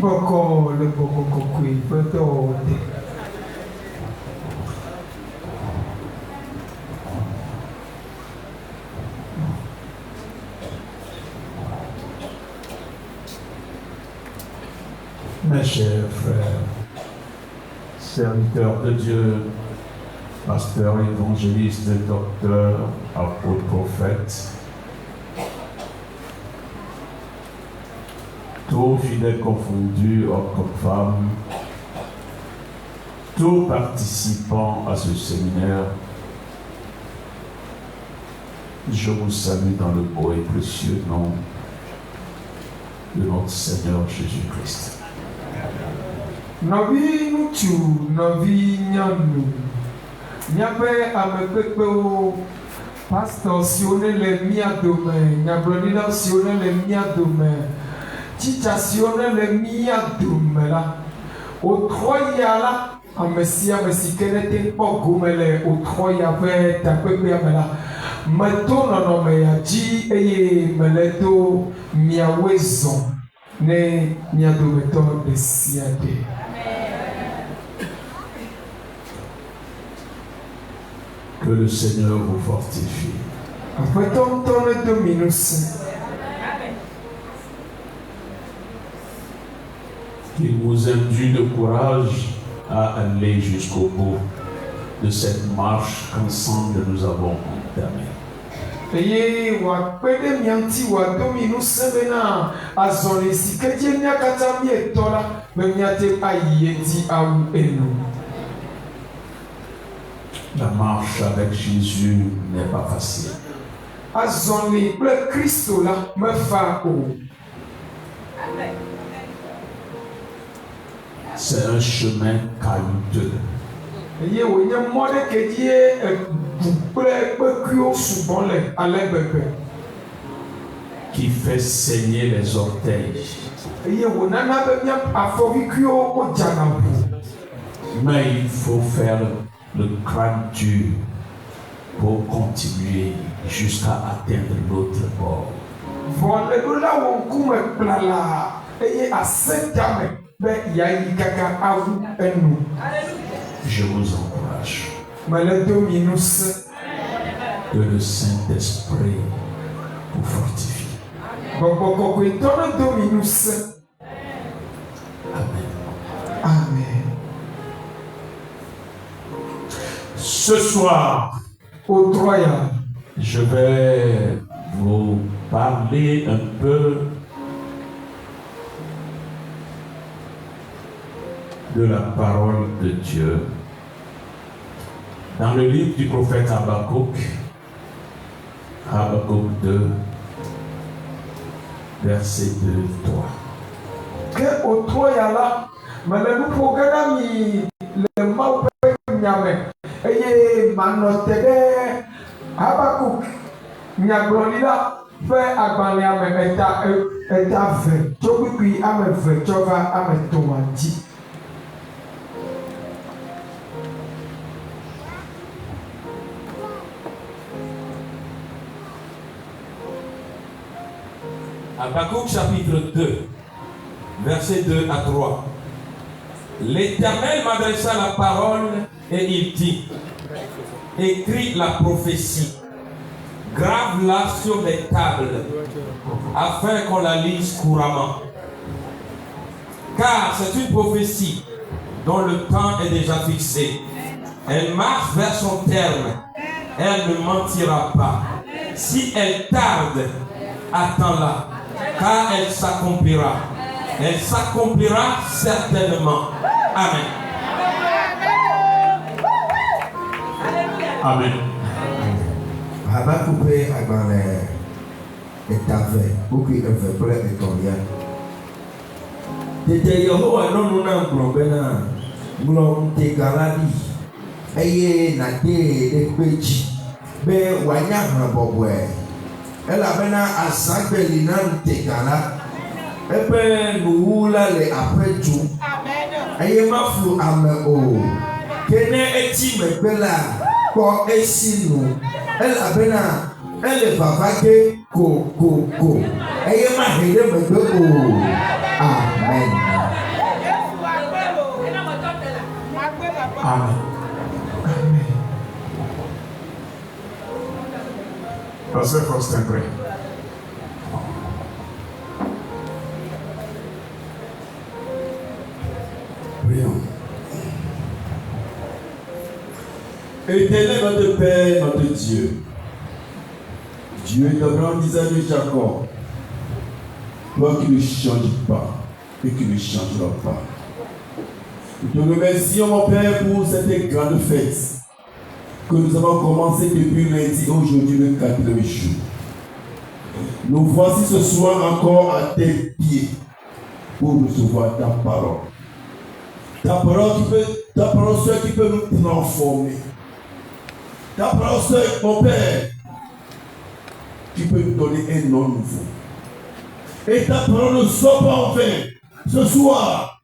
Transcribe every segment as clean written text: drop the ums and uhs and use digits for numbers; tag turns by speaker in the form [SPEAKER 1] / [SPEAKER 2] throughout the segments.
[SPEAKER 1] boko le boko kokui poto.
[SPEAKER 2] Mes chers frères, serviteurs de Dieu, pasteurs, évangélistes, docteurs, apôtres, prophètes, tous fidèles confondus, hommes comme femmes, tous participants à ce séminaire, je vous salue dans le beau et précieux nom de notre Seigneur Jésus-Christ.
[SPEAKER 1] Novi nutu, novi nyanu, nyabe amekpekpewo, pasteur sione le mia dome, nyablonila sione le mia dome, teacher sione le mia dome la, otroya la, amesia kenete ogumele, otroya ve takpekpe amela, meto nonome ya ji eye meleto miawezon, ne mia dometo de siade.
[SPEAKER 2] Que le Seigneur vous fortifie. Qu'il vous induit le courage à aller jusqu'au bout de cette marche qu'ensemble nous avons entamée. La marche avec Jésus n'est pas facile. C'est un chemin caillouteux. Qui fait saigner les orteils. Mais il faut faire le crâne dur pour continuer jusqu'à atteindre l'autre bord. Je vous encourage que le Saint-Esprit vous fortifie. Amen.
[SPEAKER 1] Amen.
[SPEAKER 2] Ce soir,
[SPEAKER 1] au Troya,
[SPEAKER 2] je vais vous parler un peu de la parole de Dieu. Dans le livre du prophète Habakkuk, Habakkuk 2, verset 2-3.
[SPEAKER 1] Que au Troya là, malgré programme le mau nyame. Eye manotebe Habakkuk nyaglolila fe agbale ame eta ve tsobikui ame ve tsova ame tomati.
[SPEAKER 3] Habakkuk chapitre 2, versets 2 à 3. L'Éternel m'adressa la parole et il dit: écris la prophétie, grave-la sur les tables, afin qu'on la lise couramment. Car c'est une prophétie dont le temps est déjà fixé. Elle marche vers son terme, elle ne mentira pas. Si elle tarde, attends-la, car elle s'accomplira. Elle s'accomplira certainement. Amen.
[SPEAKER 2] Amen.
[SPEAKER 4] Habakkuk agbale etave okui eve kple etɔ̃lia. Tete Yehowa nɔnu na ŋgblɔ bena ŋlɔ ŋutega la ɖi eye nàde ɖe kpe dzi be wòanya hlẽ bɔbɔe elabena azagbeli na ŋutega la ebe nuwu la le aƒe tum eye maflu ame o ke ne etsi megbe la kpɔ esi nu elabena ele vava ge ko eye mahe ɖe megbe o. Amen.
[SPEAKER 1] Amen. Amen.
[SPEAKER 2] Pasteur Faustin, prie.
[SPEAKER 4] Prions. Éternel notre Père, notre Dieu, Dieu d'Abraham, d'Isaac et de Jacob, toi qui ne changes pas et qui ne changeras pas. Nous te remercions, mon Père, pour cette grande fête que nous avons commencé depuis lundi, aujourd'hui le 4e jour. Nous voici ce soir encore à tes pieds pour recevoir ta parole. Ta parole seule qui peut nous transformer. Ta parole seule, mon Père, qui peut nous donner un nom nouveau. Et ta parole ne soit pas en vain. Ce soir,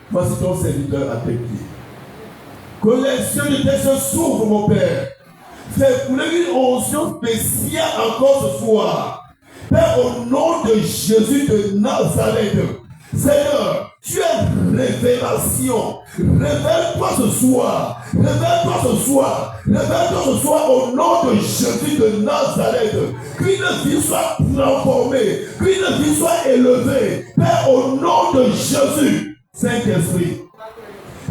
[SPEAKER 4] voici ton serviteur à tes pieds. Que les cieux de tes cieux s'ouvrent, mon Père. Fais couler une onction spéciale encore ce soir. Père, au nom de Jésus de Nazareth, Seigneur, tu es révélation. Révèle-toi ce soir. Révèle-toi ce soir. Révèle-toi ce soir au nom de Jésus de Nazareth. Qu'une vie soit transformée. Qu'une vie soit élevée. Père, au nom de Jésus. Saint-Esprit.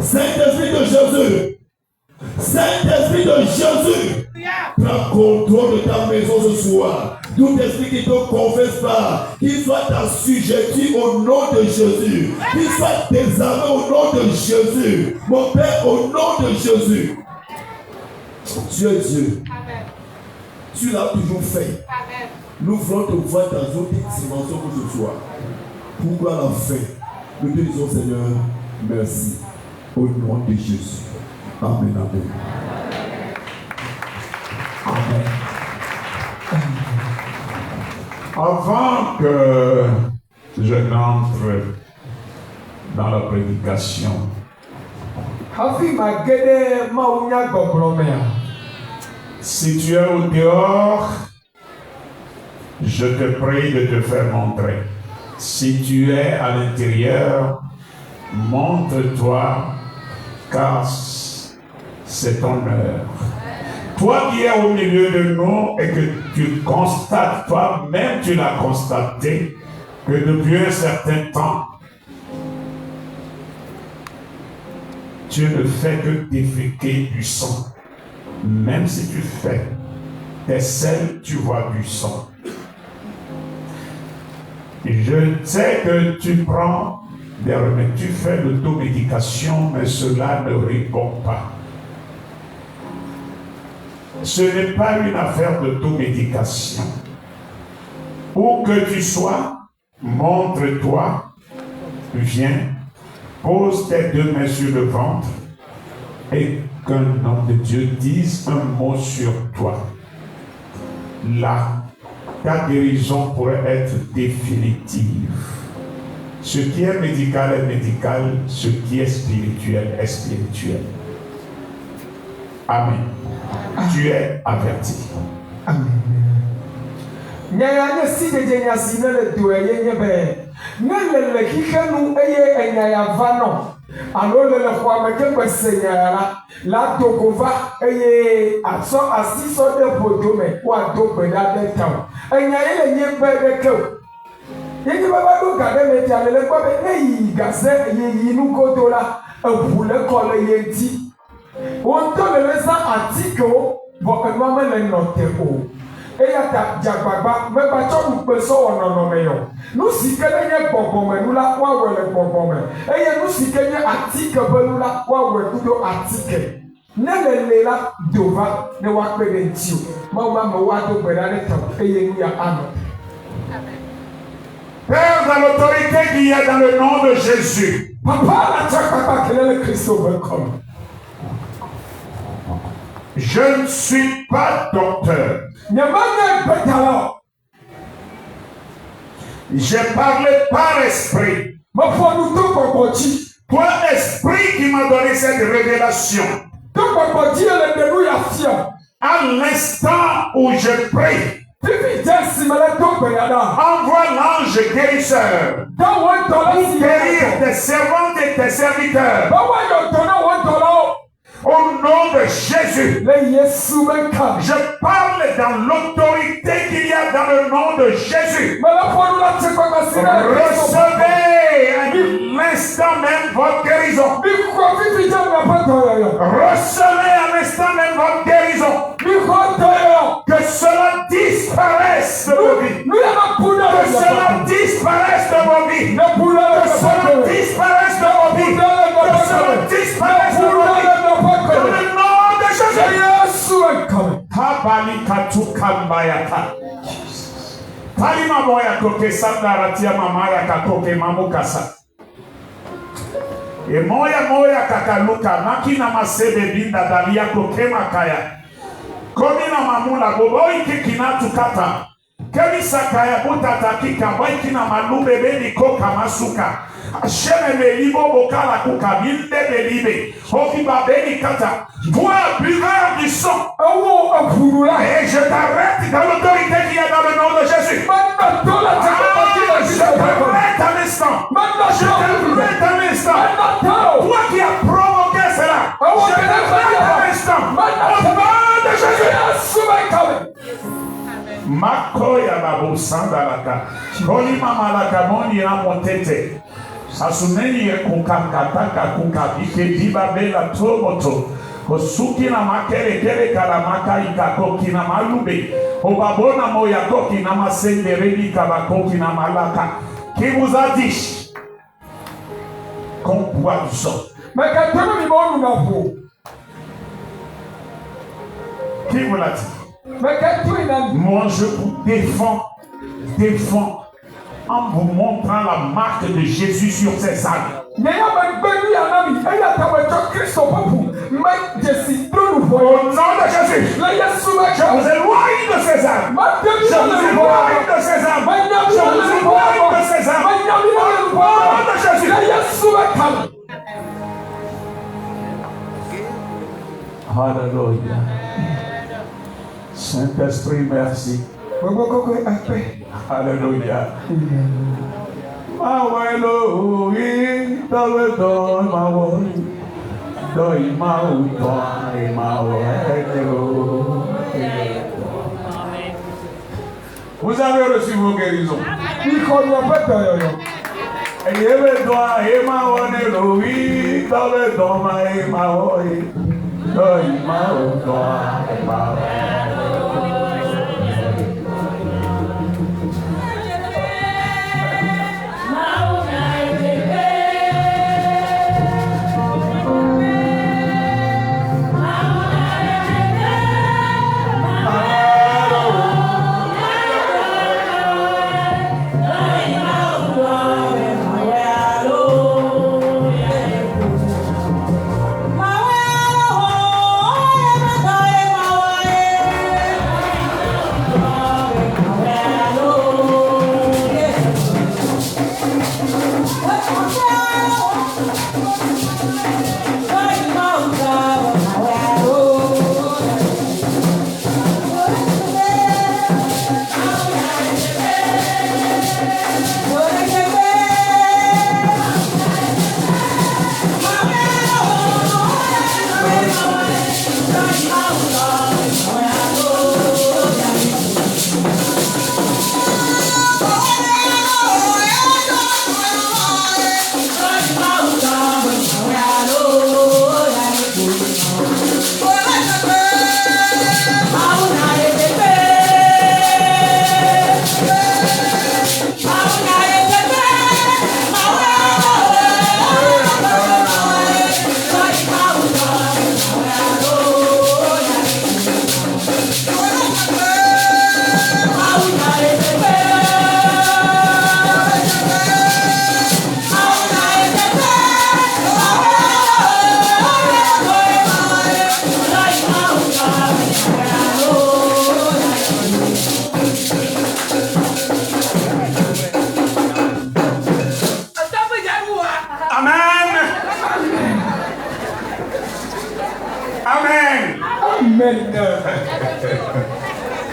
[SPEAKER 4] Saint-Esprit de Jésus. Saint-Esprit de Jésus. Prends contrôle de ta maison ce soir. Tout esprit qui ne te confesse pas, qu'il soit assujetti au nom de Jésus. Qu'il soit désarmé au nom de Jésus. Mon Père, au nom de Jésus. Tu es Dieu. Amen. Tu l'as toujours fait. Amen. Nous voulons te voir dans une autre dimension que ce soir. Pourquoi la fin? Nous te disons, Seigneur, merci. Au nom de Jésus. Amen. Amen.
[SPEAKER 1] Amen.
[SPEAKER 2] Avant que je n'entre dans la prédication, si tu es au dehors, je te prie de te faire montrer. Si tu es à l'intérieur, montre-toi, car c'est ton heure. Toi qui es au milieu de nous et que tu constates, toi-même tu l'as constaté, que depuis un certain temps, tu ne fais que déféquer du sang. Même si tu fais tes selles, tu vois du sang. Je sais que tu prends des remèdes, tu fais l'automédication, mais cela ne répond pas. Ce n'est pas une affaire d'automédication. Où que tu sois, montre-toi, viens, pose tes 2 mains sur le ventre et qu'un homme de Dieu dise un mot sur toi. Là, ta guérison pourrait être définitive. Ce qui est médical est médical, ce qui est spirituel est spirituel. Amen. Tu es averti.
[SPEAKER 1] Amen. Nyaya si de si na le do ye be. Na le kikanu eye enyaya vano. Alo le kwa me ke kwesenya la dokova eye aso asiso de podome wa do gbeda de town. Enyaya le nye be de ke. Ye baba do gade me ti ale le kwa be eyi gase ye yinu kodola ebule kole ye ti. On te le laisse atiko, votre maman le note au. Et à ta jababa, mais pas trop nous pesons en nommant. Nous si qu'elle est bon, nous la quoi ou le bon. Et nous si qu'elle est attique, nous la quoi ou le tout attique. N'est là dova, ne wa pédentio. Maman me wa to pédale temps, et nous y a un.
[SPEAKER 2] Père, dans l'autorité qu'il y a dans le nom de Jésus.
[SPEAKER 1] Papa, la tchak papa, quel est le Christ welcome.
[SPEAKER 2] Je ne suis pas docteur. J'ai parlé par esprit. Toi, esprit qui m'a donné cette révélation. À l'instant où je prie, envoie l'ange guérisseur pour guérir tes servantes et tes serviteurs. Jésus. Je parle dans l'autorité qu'il y a dans le nom de Jésus. Recevez à l'instant même votre guérison. Recevez à l'instant même votre guérison. Que cela disparaisse de vos vies. Que cela disparaisse de vos vies. Que cela disparaisse de vos vies. Que cela disparaisse de vos vies. Dans le nom de Jésus. Kabali katukambayaka. Palima moya koke sandaratia mamaya kakoke mamukasa. E moya kakaluka makina masebe binda dalia koke makaya. Komina mamula boboi kikina tukata. Kemi sakaya butata kika baikina malube beni koka masuka. Sheme melibo bokala kuka binde belibe. Hoki babeni kata. Toi, buveur du sang. Et je t'arrête dans l'autorité qui est dans le nom de Jésus. Je t'arrête un instant. Je t'arrête un instant. Toi qui as provoqué cela. Je t'arrête un instant. Au nom de Jésus. Makoya babu sandalaka. Koli mama laka moni na montete. Asuneni kukakataka kukabike dibabela toboto. Kosuki na makere kere kalamaka ikakoki na malube. Obabona moya koki na masendereli kabakoki na malaka. Qui vous a dit qu'on boit du sang? Qui vous l'a dit? Moi je vous défends en vous montrant la marque de Jésus sur ses âmes. Au nom de Jésus, je vous éloigne de ces âmes. Je vous éloigne de ces âmes. Je vous éloigne de ces âmes. Au nom de Jésus. Alléluia. Saint-Esprit, merci. Alléluia. Mawelo, Dawedo, Mawelo, Doi Mauto, Mawelo. Vous avez reçu vos guérisons. Eyewedo, Mawelo, Dawedo, Mawelo, Doi Mauto, Mawelo.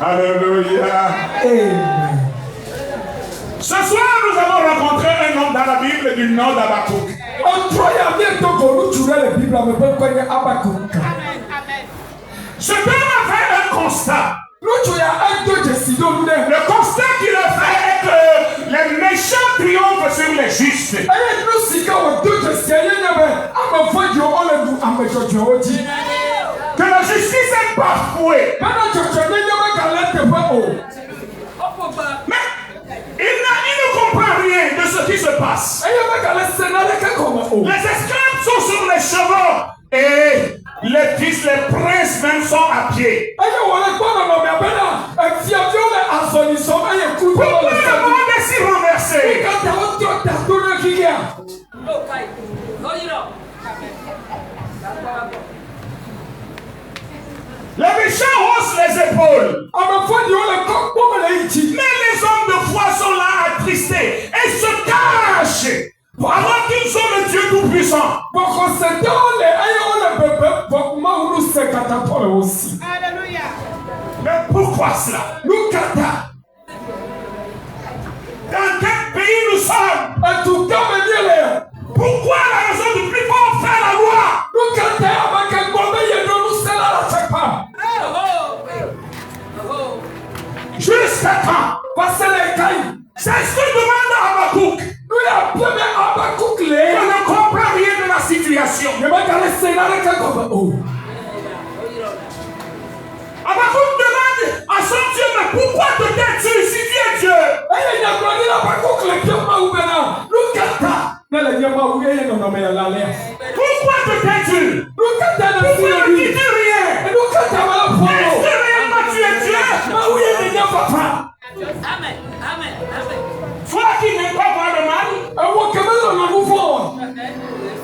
[SPEAKER 2] Alléluia. Ce soir, nous avons rencontré un homme dans la Bible du nom d'Abakouk. Cet homme a fait un constat.
[SPEAKER 1] Ŋutsu ya edo dzesi ɖo nu ɖe.
[SPEAKER 2] Le constat qu'il a fait est que les méchants triomphent sur les justes.
[SPEAKER 1] Eye nu si ke wòdo dzesia ye nye be ame vɔ̃dziwo wole ɖu ame dzɔdzɔewo dzi.
[SPEAKER 2] Que la justice est bafouée.
[SPEAKER 1] Bena dzɔdzɔ nenye megale teƒe o.
[SPEAKER 2] Mais il ne comprend rien de ce qui se passe.
[SPEAKER 1] Eye megale se naneke gɔme o.
[SPEAKER 2] Les esclaves sont sur les chevaux et les fils, les princes même sont à pied.
[SPEAKER 1] Eye wòle gbɔ nɔnɔmea bena efiaviwo le azɔli zɔm eye
[SPEAKER 2] Pourquoi
[SPEAKER 1] kruviwo le
[SPEAKER 2] le monde est si renversé?
[SPEAKER 1] katã wotrɔ ta to ɖe xixia.
[SPEAKER 2] Les méchants haussent les épaules.
[SPEAKER 1] Ame vɔ̃dziwo le kɔkpɔme le yi dzi.
[SPEAKER 2] Mais les hommes de foi sont là attristés et se cachent alors qu'ils ont le Dieu tout-puissant.
[SPEAKER 1] Bɔkɔsetɔwo le eye wole bebe bɔ Mawu nu se katatɔ le wo si.
[SPEAKER 2] Mais pourquoi cela?
[SPEAKER 1] Nu ka ta?
[SPEAKER 2] Dans quel pays nous sommes?
[SPEAKER 1] Etu gãme mie le.
[SPEAKER 2] Pourquoi la raison du plus fort fait la loi?
[SPEAKER 1] Nu ka ta ame ke gbɔ be yeɖo nu se la le teƒea?
[SPEAKER 2] Jusqu'à quand?
[SPEAKER 1] Va se le kae.
[SPEAKER 2] C'est ce que demande Habakkuk.
[SPEAKER 1] Nu ya bia be Habakuk
[SPEAKER 2] Il
[SPEAKER 1] le.
[SPEAKER 2] ne comprend rien de la situation.
[SPEAKER 1] Ye megale se naneke gɔme o.
[SPEAKER 2] Habakkuk demande à son Dieu, mais pourquoi te tais-tu si tu es Dieu?
[SPEAKER 1] Eye nyagblɔɖila Habakuk le bia Mawu bena nu ka ta ne le nye Mawu eye nɔnɔme ye la lea.
[SPEAKER 2] Pourquoi te tais-tu?
[SPEAKER 1] Nu ka ta ne si
[SPEAKER 2] Pourquoi
[SPEAKER 1] le
[SPEAKER 2] ne
[SPEAKER 1] ɖi?
[SPEAKER 2] dis-tu rien?
[SPEAKER 1] Nu ka ta mele
[SPEAKER 2] Est-ce
[SPEAKER 1] ƒo
[SPEAKER 2] que réellement tu es Dieu?
[SPEAKER 1] o? Mawu ye nenye papa.
[SPEAKER 2] Toi qui n'aimes pas voir le mal,
[SPEAKER 1] Ewo ke mele nɔnu vɔ o.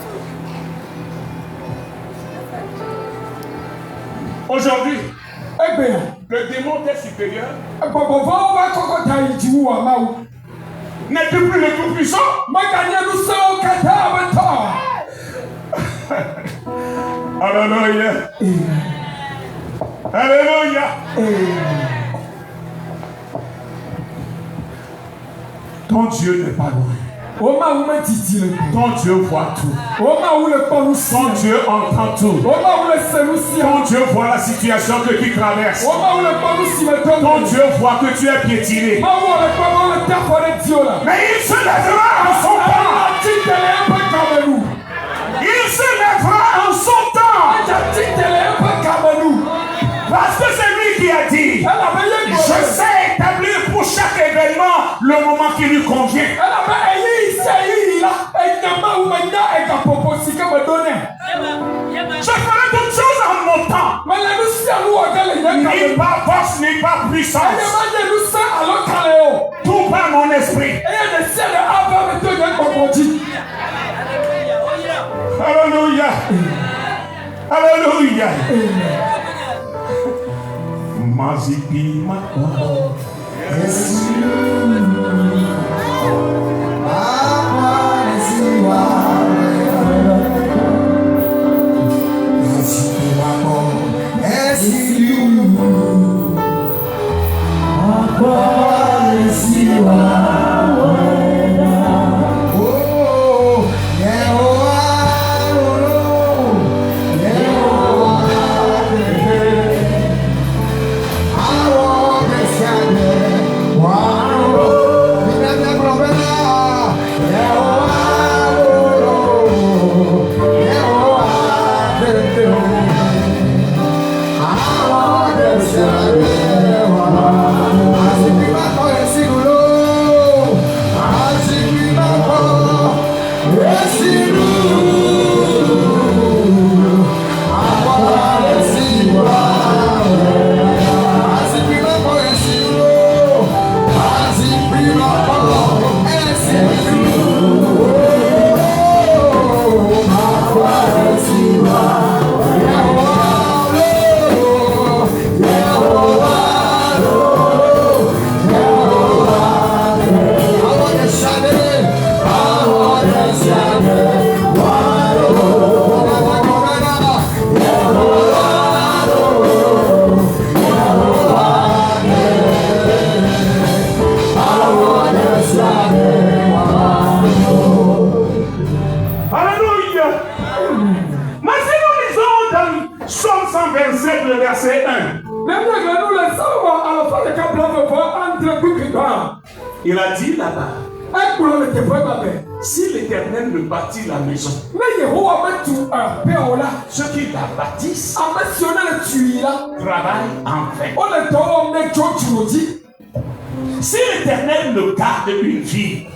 [SPEAKER 2] aujourd'hui,
[SPEAKER 1] Egbea.
[SPEAKER 2] le démon est supérieur,
[SPEAKER 1] Gbɔgbɔvɔwo va kɔkɔ ta yi dzi wu Mawu.
[SPEAKER 2] n'est plus le tout-puissant.
[SPEAKER 1] Meganye nu sewo katã be tɔ.
[SPEAKER 2] Alléluia. Alléluia. Ton Dieu n'est pas loin.
[SPEAKER 1] O Mawu me didi le ko.
[SPEAKER 2] Ton Dieu voit tout.
[SPEAKER 1] O Mawu le kpɔ nu sia.
[SPEAKER 2] Ton Dieu entend tout.
[SPEAKER 1] O Mawu le se nu sia.
[SPEAKER 2] Ton Dieu voit la situation que tu traverses.
[SPEAKER 1] O Mawu le kpɔ nu si me tɔ
[SPEAKER 2] Ton
[SPEAKER 1] me.
[SPEAKER 2] Dieu voit que tu es piétiné.
[SPEAKER 1] Mawu le kpɔ be wole te afɔ ɖe diwo la.
[SPEAKER 2] Mais il se lèvera en son temps.
[SPEAKER 1] Ati te le eƒe game nu.
[SPEAKER 2] Il se lèvera en son temps.
[SPEAKER 1] Ati te le eƒe game nu.
[SPEAKER 2] Parce que c'est lui qui a dit.
[SPEAKER 1] Elabe ye
[SPEAKER 2] Je
[SPEAKER 1] gblɔ.
[SPEAKER 2] sais établir pour chaque événement le moment qui lui convient.
[SPEAKER 1] Elabe eyi sia eyi la enya Mawu me nya egaƒoƒo si ke me ɖo nɛ.
[SPEAKER 2] Je ferai toutes choses en mon temps.
[SPEAKER 1] Mele nu sia nu wɔ ge le nye game
[SPEAKER 2] Ni
[SPEAKER 1] nu.
[SPEAKER 2] par force, ni par
[SPEAKER 1] Eye
[SPEAKER 2] puissance.
[SPEAKER 1] ma nye nu se alo kale o.
[SPEAKER 2] Tout par mon esprit.
[SPEAKER 1] Eye ɖe sia ɖe ava me to nye gbɔgbɔ dzi.
[SPEAKER 2] Alléluia. Alléluia. Mazipi makwa. 127, le verset 1. Il a dit là-bas, si l'Éternel ne bâtit la maison, ceux qui la bâtissent travaillent en vain. Si l'Éternel ne garde une ville,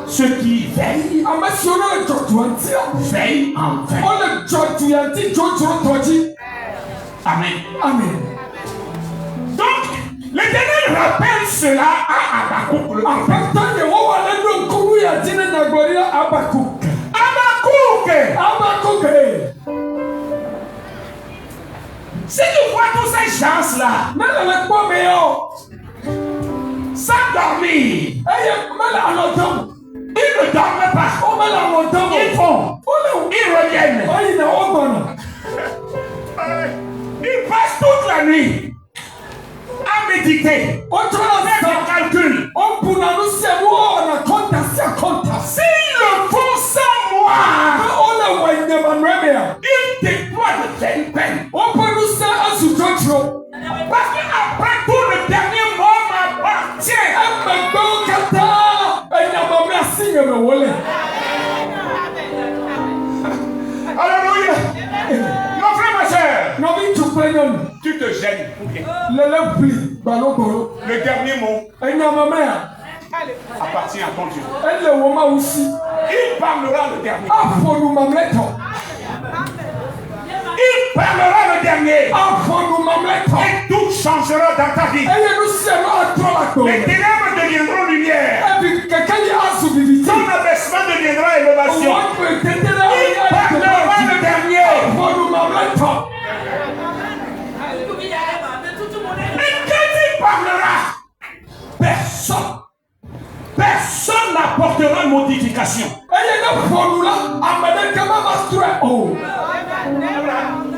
[SPEAKER 2] ceux qui veillent en vain. Amen.
[SPEAKER 1] Amen.
[SPEAKER 2] Donc, l'Éternel rappelle cela à Habakkuk. Habakkuk. Si tu vois tous ces gens-là, sans dormir, ils ne dorment pas. Ils font. Ils reviennent. Ils passent toute la nuit à méditer, faire des calculs. S'ils le font sans moi, ils déploient de telles peines. Parce qu'après tout, le dernier mot m'appartient. Alléluia. Mon frère, ma soeur, tu te gênes. Le dernier mot appartient à ton Dieu. Il parlera le dernier. Il parlera le dernier. Et tout changera dans ta vie. Les ténèbres deviendront lumière. Ton abaissement deviendra élévation. Il parlera le dernier. Et quand il parlera, personne n'apportera modification.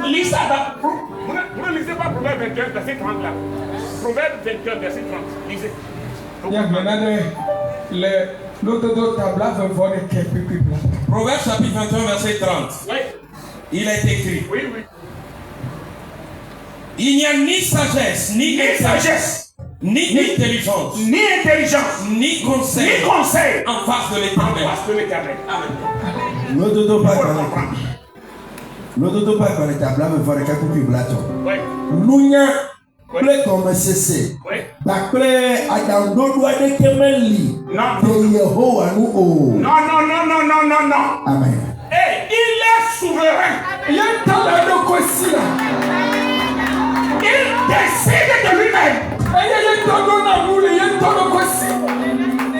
[SPEAKER 2] Lisez ça. Vous ne lisez pas Proverbe 21, verset 30 là. Proverbe 21, verset 30. Lisez.
[SPEAKER 3] Proverbe chapitre 21, verset 30.
[SPEAKER 2] Oui.
[SPEAKER 3] Il est écrit.
[SPEAKER 2] Oui.
[SPEAKER 3] Il n'y a ni sagesse, ni intelligence, ni intelligence, ni conseil en face de l'Éternel. Amen.
[SPEAKER 4] L'autre pas par l'étable, mais voir quelqu'un qui blatte.
[SPEAKER 2] Oui.
[SPEAKER 4] Nunya, ple comme cessé.
[SPEAKER 2] Oui.
[SPEAKER 4] Bakle adandolo ade kemeli.
[SPEAKER 2] Non.
[SPEAKER 4] De Yehowa nous o.
[SPEAKER 2] Non.
[SPEAKER 4] Amen.
[SPEAKER 2] Et il est souverain. Il décide de lui-même.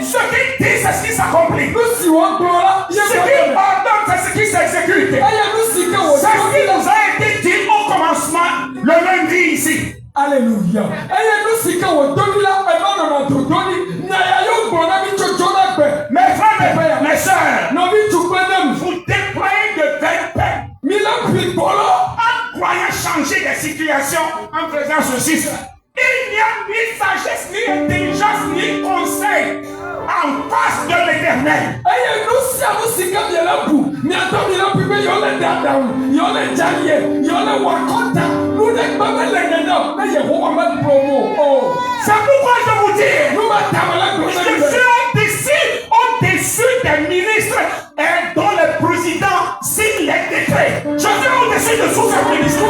[SPEAKER 2] Ce qu'il dit, c'est ce qui s'accomplit. Ce qu'il ordonne, c'est ce qui s'exécute. C'est ce qui nous a été dit au commencement, le lundi ici.
[SPEAKER 1] Alléluia.
[SPEAKER 2] Mes frères, mes soeurs, vous déployez de belles peines en croyant changer des situations en faisant ceci. Il n'y a ni sagesse, ni intelligence, ni conseil en face de l'Éternel. C'est pourquoi je vous dis, je suis au-dessus des ministres et dont le président signe les décrets. Je suis au-dessus de tous ces ministres.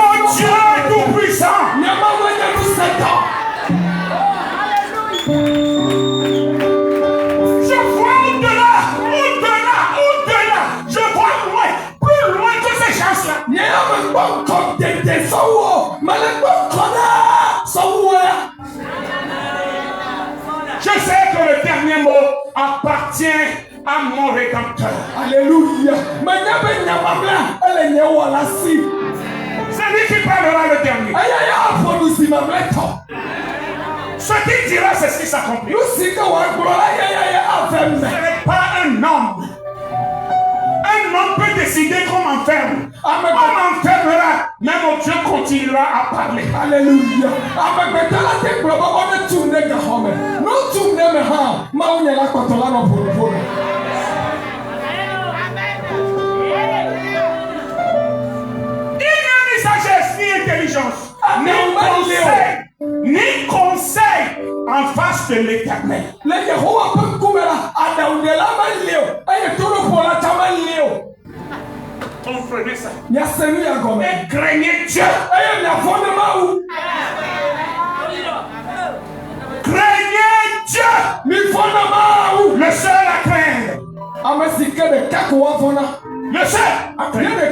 [SPEAKER 2] Mon Dieu est tout puissant. Je vois au-delà. Je vois loin, plus loin que ces gens-là. Je sais que le dernier mot appartient à mon Rédempteur.
[SPEAKER 1] Alléluia.
[SPEAKER 2] C'est lui qui parlera le dernier. Ce qu'il dira, c'est ce qui s'accomplit. Ce n'est pas un homme. Un homme peut décider qu'on m'enferme. On m'enfermera, mais mon Dieu continuera à parler.
[SPEAKER 1] Alléluia. Mau nyala kotola no polo.
[SPEAKER 2] Il n'y a ni sagesse ni intelligence, ni conseil en face de l'Éternel.
[SPEAKER 1] Le Yehowa peut couvrir à Daoudela Malio, et tout le pour la Tamalio.
[SPEAKER 2] Comprenez ça.
[SPEAKER 1] Et
[SPEAKER 2] craignez Dieu. Craignez Dieu. Le seul à craindre. Le seul à craindre.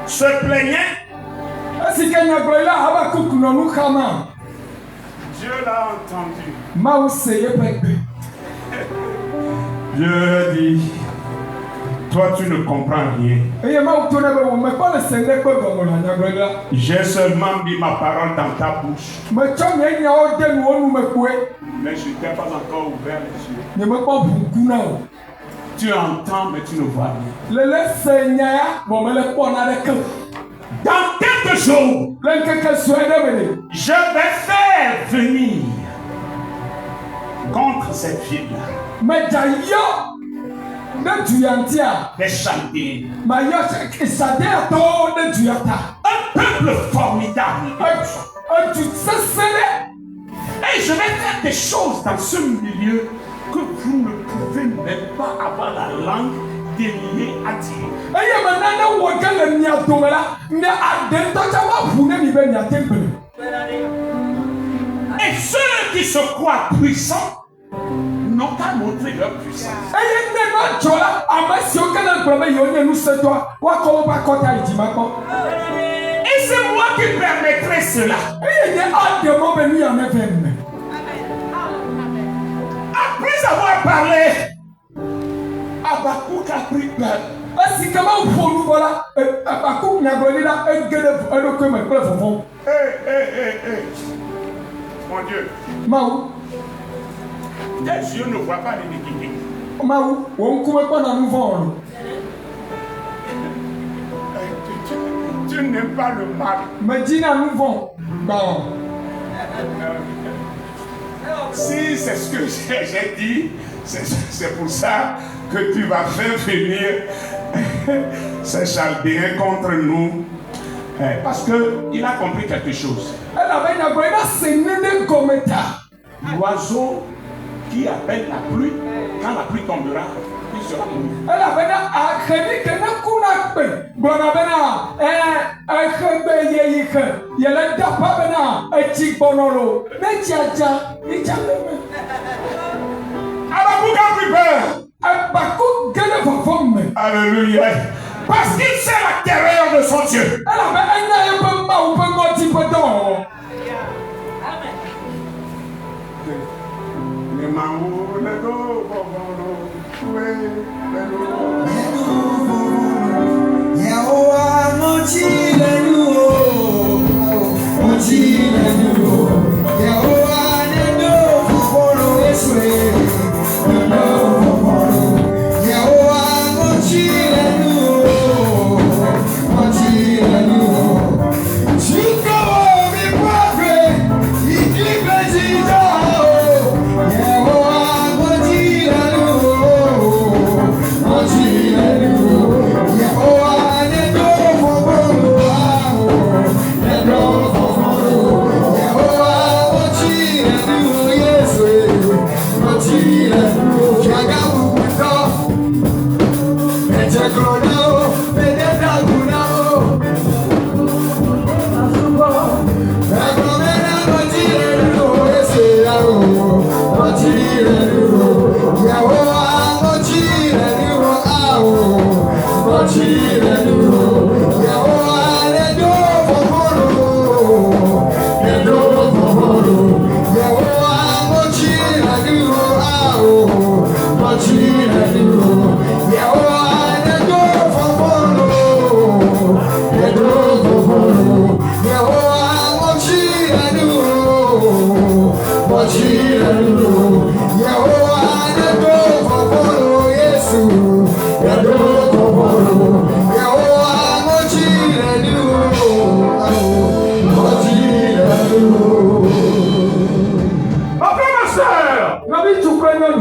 [SPEAKER 2] Se plaignait. Dieu l'a entendu. Dieu a dit, toi tu ne comprends rien. J'ai seulement mis ma parole dans ta bouche. Mais je n'ai pas encore ouvert les yeux. Tu entends, mais tu ne vois rien. Dans quelques jours, je vais faire venir contre cette ville-là des Chaldéens. Un peuple formidable. Et je vais faire des choses dans ce milieu que vous ne pouvez même pas avoir la langue déliée à dire. Et ceux qui se croient puissants n'ont qu'à montrer leur puissance. Et c'est moi qui permettrai cela. Après avoir parlé, Habakkuk a pris peur. Mon Dieu. Tes yeux ne voient pas l'iniquité. Tu n'aimes pas le mal. Si c'est ce que j'ai dit, c'est pour ça que tu vas faire venir ces Chaldéens contre nous. Parce qu'il a compris quelque chose. L'oiseau qui appelle la pluie, quand la pluie tombera, il sera mort. Habakkuk a pris peur. Alléluia. Parce qu'il sait la terreur de son Dieu.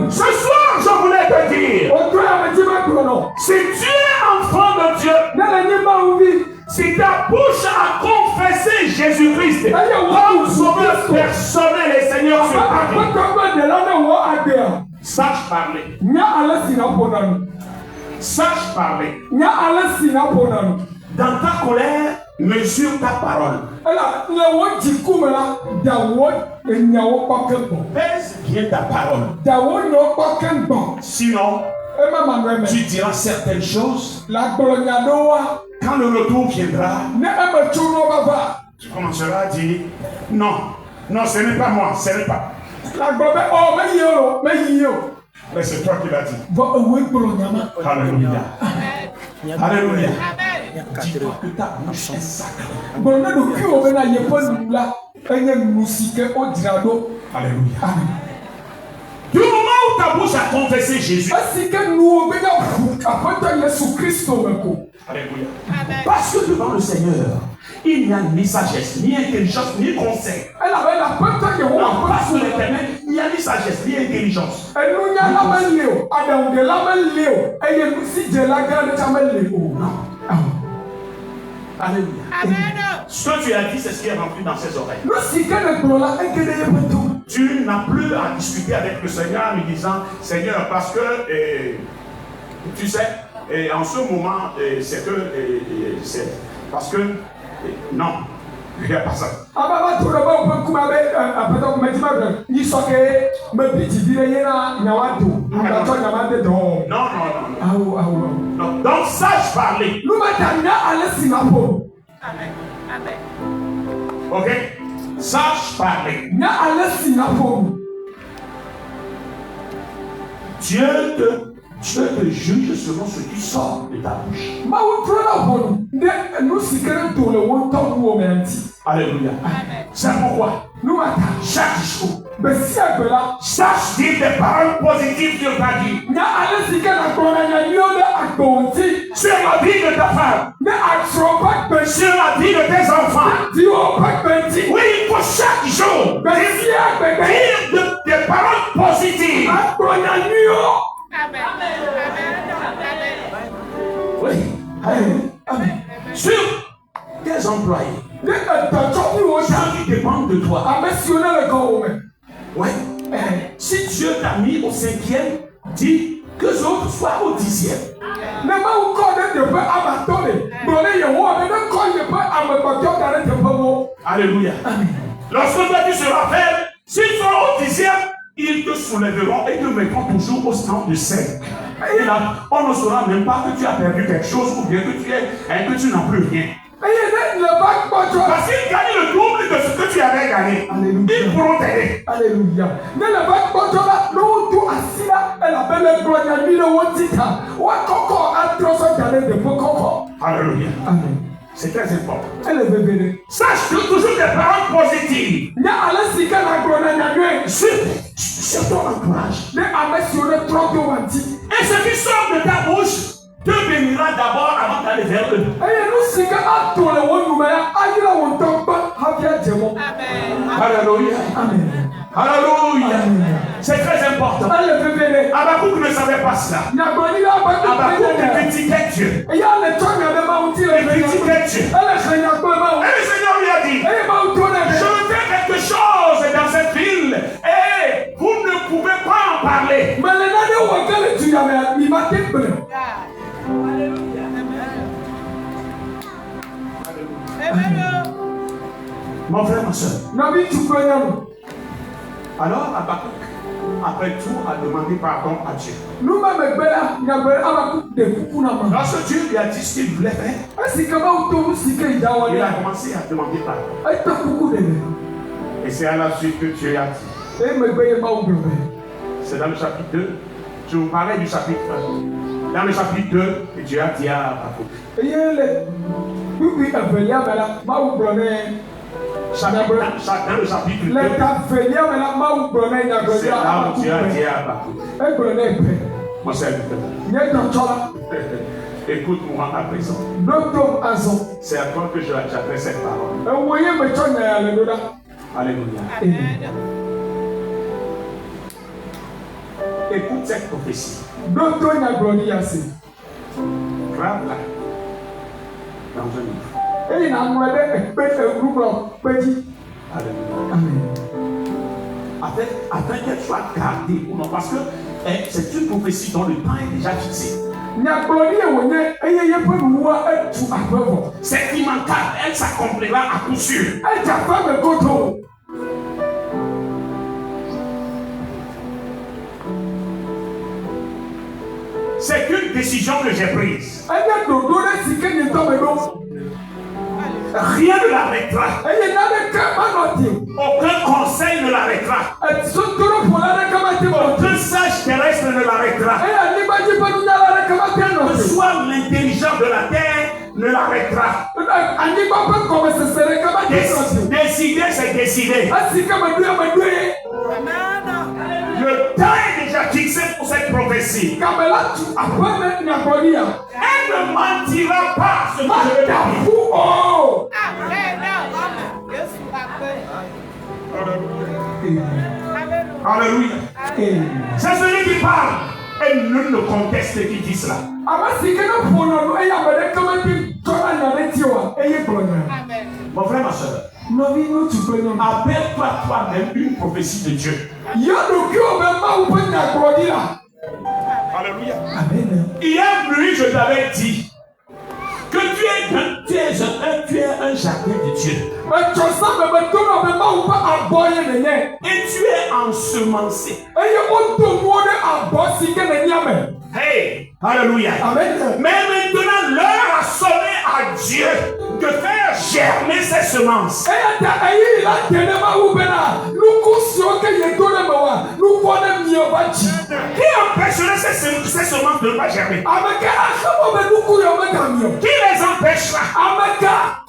[SPEAKER 2] Ce soir, je voulais te dire, si tu es enfant de Dieu, si ta bouche a confessé Jésus-Christ comme sauveur personnel et Seigneur sur ta vie, sache parler. Sache parler. Dans ta colère, mesure ta parole. Pèse bien ta parole. Sinon, tu diras certaines choses. Quand le retour viendra, tu commenceras à dire non, non, ce n'est pas moi, ce n'est pas. Mais c'est toi qui l'as dit. Alléluia. Alléluia. Dis-toi que ta bouche est sacrée. Alléluia. Du moment où ta bouche a confessé Jésus. Alléluia. Parce que devant le Seigneur, il n'y a ni sagesse, ni intelligence, ni conseil. Non, parce que l'Éternel, il n'y a ni sagesse, ni intelligence. Alléluia. Ce que tu as dit, c'est ce qui est rentré dans ses oreilles. Tu n'as plus à discuter avec le Seigneur en lui disant, Seigneur, parce que, tu sais, en ce moment, c'est que, c'est parce que, non, il n'y a pas ça. Non. Donc, sache parler. Ok? Sache parler. Dieu te juge selon ce qui sort de ta bouche. Alléluia. C'est pourquoi chaque jour, sache dire des paroles positives sur ta vie. Sur la vie de ta femme. Sur la vie de tes enfants. Oui, il faut chaque jour dire des paroles positives. Oui. Amen. Sur tes employés. Gens qui dépendent de toi. Oui. Si Dieu t'a mis au 5e, dis que les autres soient au 10e. Alléluia. Lorsque toi tu seras faible, s'ils sont au 10e, ils te soulèveront et te mettront toujours au stand de 5. Et là, on ne saura même pas que tu as perdu quelque chose ou bien que tu n'as plus rien. Parce qu'ils gagnent le double de ce que tu avais gagné. Alléluia. Ils pourront t'aider. Alléluia. Alléluia. Amen. C'est très important. Sache toujours des paroles positives. Sur ton entourage. Et ce qui sort de ta bouche te bénira d'abord avant d'aller vers eux. Alléluia. Amen. Alléluia. C'est très important. Habakkuk ne savait pas cela. Habakkuk critiquait Dieu. Il critiquait Dieu. Et le Seigneur lui a dit, je fais quelque chose dans cette ville et vous ne pouvez pas en parler. Mon frère, ma soeur. Alors Habakkuk, après tout, a demandé pardon à Dieu. Lorsque Dieu lui a dit ce qu'il voulait faire, il a commencé à demander pardon. Et c'est à la suite que Dieu a dit. C'est dans le chapitre 2. Je vous parlais du chapitre 1. Dans le chapitre 2, Dieu a dit à Habakkuk. Dans le chapitre 2,
[SPEAKER 1] Le cafélia me la maou brûlé n'a
[SPEAKER 2] c'est là où Dieu a dit à Habakkuk,
[SPEAKER 1] Et brûlé paix.
[SPEAKER 2] mon serviteur,
[SPEAKER 1] N'est qu'un chola.
[SPEAKER 2] écoute-moi à présent.
[SPEAKER 1] Docteur Azon.
[SPEAKER 2] C'est à toi que j'adresse cette parole.
[SPEAKER 1] Vous voyez, me chonne à l'alléluia.
[SPEAKER 2] Alléluia.
[SPEAKER 1] Amen.
[SPEAKER 2] Écoute cette prophétie.
[SPEAKER 1] Docteur n'a brûlé assez.
[SPEAKER 2] Grave-la dans un livre.
[SPEAKER 1] Et il a demandé un groupe petit.
[SPEAKER 2] Alléluia.
[SPEAKER 1] Amen.
[SPEAKER 2] Afin qu'elle soit gardée ou non, parce que c'est une prophétie dont le temps est déjà fixé. C'est immanquable, elle s'accomplira à coup sûr. C'est qu'une décision que j'ai prise. Rien ne l'arrêtera. Aucun conseil ne l'arrêtera. Aucun sage terrestre ne l'arrêtera. Que soit l'intelligent de la terre ne l'arrêtera. Décider, c'est décider. Le temps est déjà fixé pour cette prophétie. Elle ne mentira pas ce que je veux dire. Alléluia. C'est celui qui parle. Et nul ne conteste qui dit cela. Mon frère, ma soeur, appelle-toi toi-même une prophétie de Dieu. Alléluia. Hier nuit, je t'avais dit que tu es un jardin de Dieu. Et tu es ensemencé. Hey, alléluia. Mais maintenant, l'heure a sonné à Dieu de faire germer ces semences. Qui empêcherait ces semences de ne pas germer? Qui les empêchera?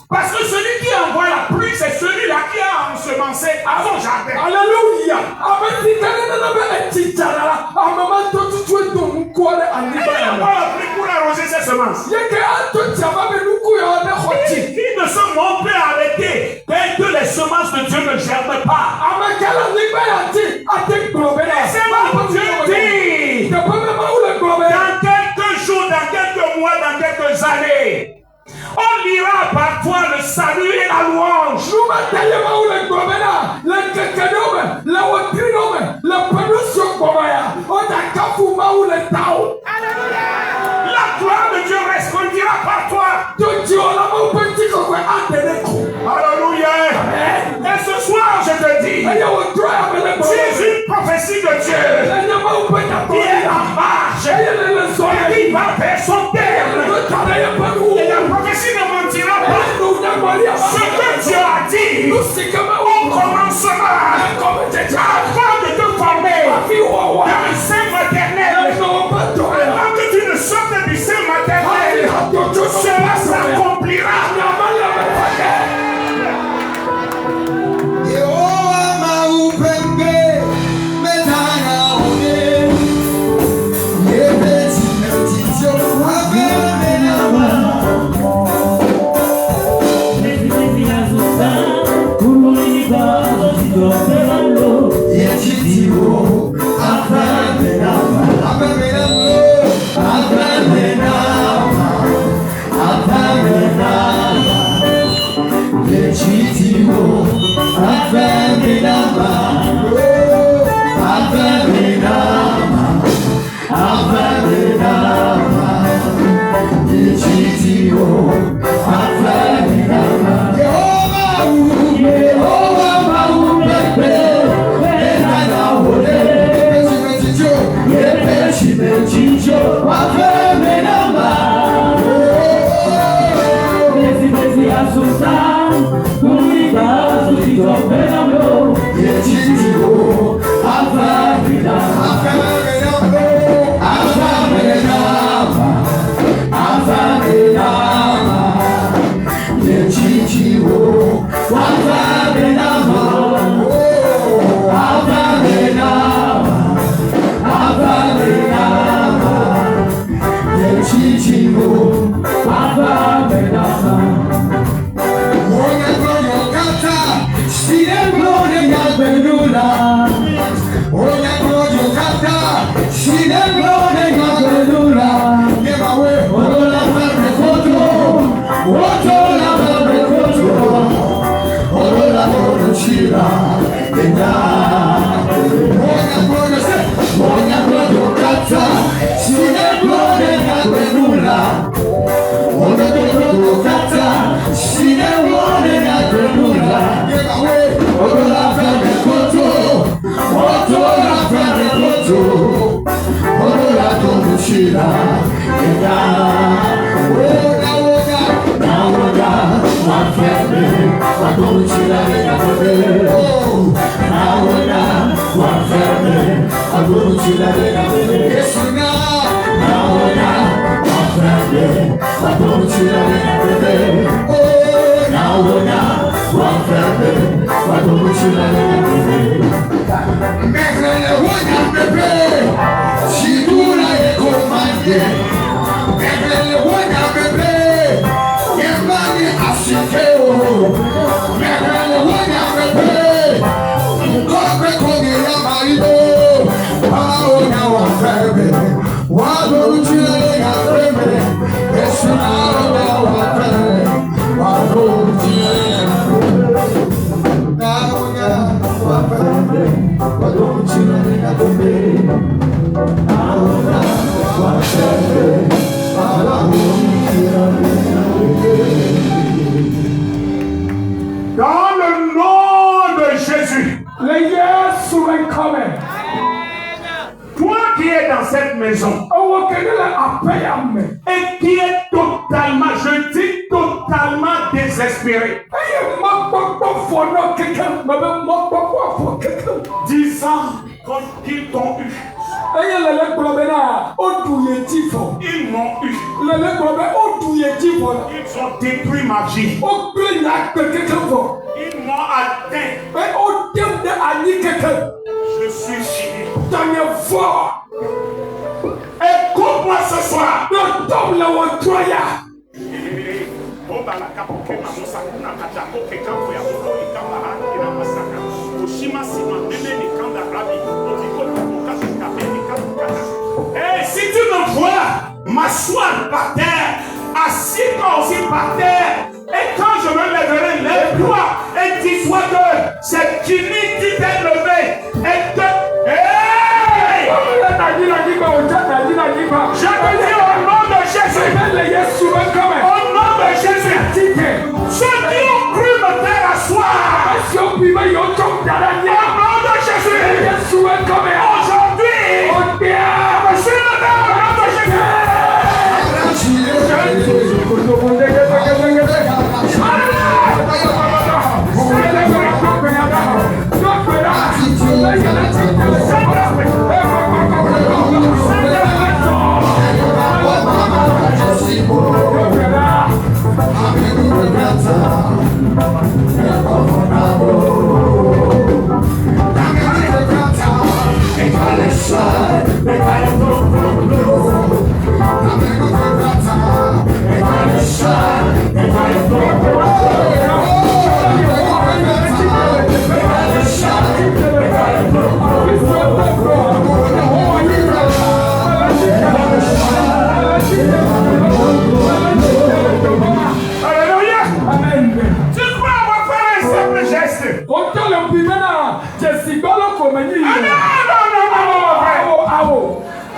[SPEAKER 2] Parce que celui qui envoie la pluie, c'est celui-là qui a ensemencé son jardin. Alléluia. Et il envoie la pluie pour arroser ses semences. Ils ne sont non plus arrêtés dès que les semences de Dieu ne germent pas. Laissez-moi Dieu dire, dans quelques jours, dans quelques mois, dans quelques années, on lira par toi le salut et la louange. La gloire de Dieu respondira par toi. Alléluia. Et ce soir, je te dis, tu es une prophétie de Dieu qui est en marche et qui va vers son terme. Et la prophétie ne mentira pas. Ce que Dieu a dit, on commencera avant de te former dans le sein maternel. Avant que tu ne sortes du sein maternel, cela s'accomplira.
[SPEAKER 5] Wow.
[SPEAKER 2] Dans le nom de Jésus, toi qui es dans cette maison et qui est totalement, je dis totalement désespéré, disant qu'ils t'ont eu. Ils m'ont eu. Ils ont détruit ma vie. Ils m'ont atteint. Je suis fini. Écoute-moi ce soir. Et si tu me vois m'asseoir par terre, assis-toi aussi par terre, et quand je me lèverai, lève-toi et dis-toi que c'est fini, tu t'es levé et que... Hey! Je te dis au nom de Jésus, au nom de Jésus, ceux qui ont cru me faire asseoir, au nom de Jésus, aujourd'hui, je suis levé au nom de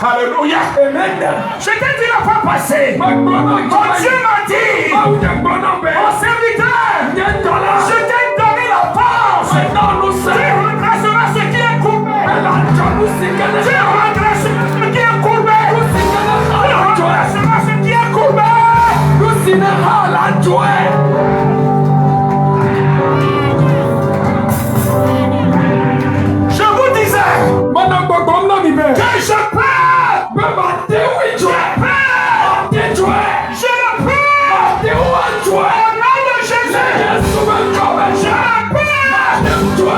[SPEAKER 2] Alléluia. Je t'ai dit la fois passée. Quand Dieu m'a dit au serviteur, je t'ai donné la force. Tu redresseras ce qui est courbé. Tu redresseras ce qui est courbé. Tu redresseras ce qui est courbé. Je vous disais que je peux. Je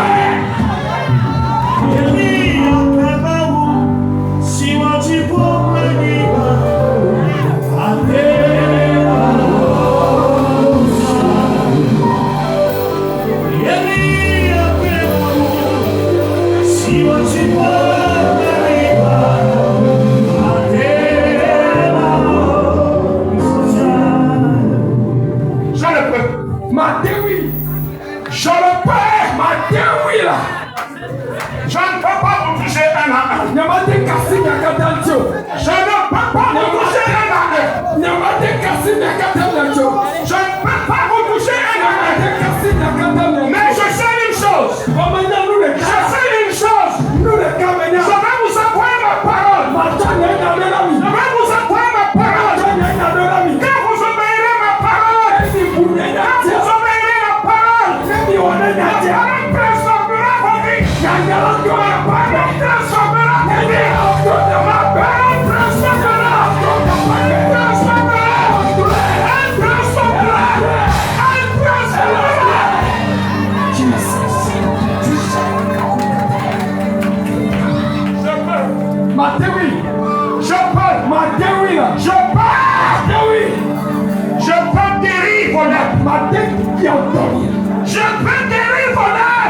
[SPEAKER 2] Je ne peux pas vous toucher un à un. Je ne peux pas vous toucher un à un. Je ne peux pas vous toucher un à un. Mais je sais une chose. Je sais une chose. Je vais vous envoyer ma parole. Je vais vous envoyer ma parole. Quand vous obéirez ma parole. Quand vous obéirez la parole. La parole transformera vos vies. La parole transformera vos vies. La parole transformera. Elle transformera. Elle transformera. Elle transformera. Je peux guérir vos lèvres. Je peux guérir vos lèvres.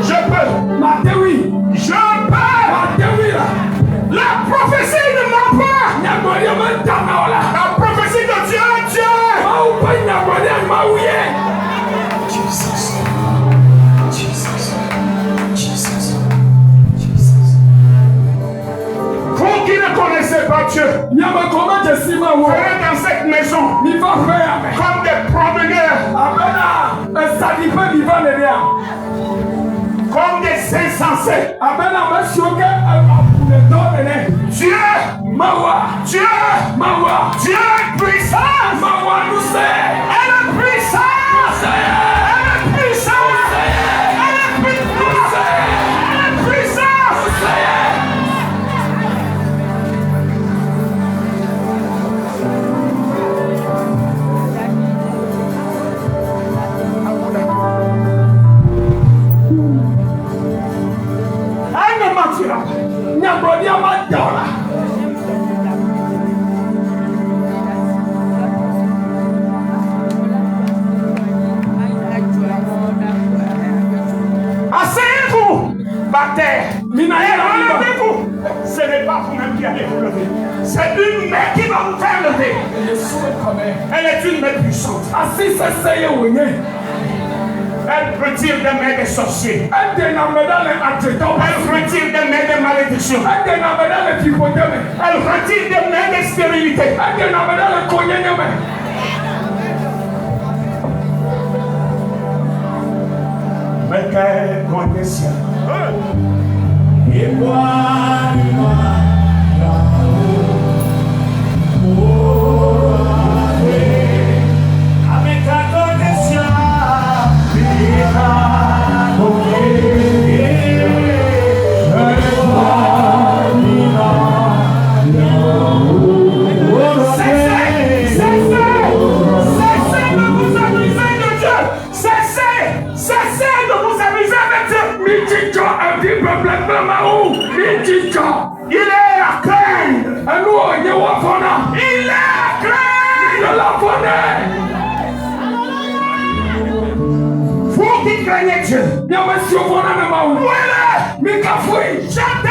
[SPEAKER 2] Je peux. La prophétie ne ment pas. La prophétie de Dieu est Dieu. Vous qui ne connaissez pas Dieu, venez dans cette maison comme des promeneurs, comme des insensés. Dieu est puissant. Elle est puissante. Elle est puissante. Elle est puissante. Elle est puissante. Elle ne mentira pas. Asseyez-vous par terre. Relevez-vous. Ce n'est pas vous-même qui allez vous lever. C'est une main qui va vous faire lever. Elle est une main puissante. Elle retire des mains des sorciers. Elle retire des mains des malédictions. Elle retire des mains des stérilités. Mais qu'elle connaisse. Et moi, avec ta connexion, il est à craindre. Il est à craindre. Vous qui craignez Dieu, où est-ce? Chantez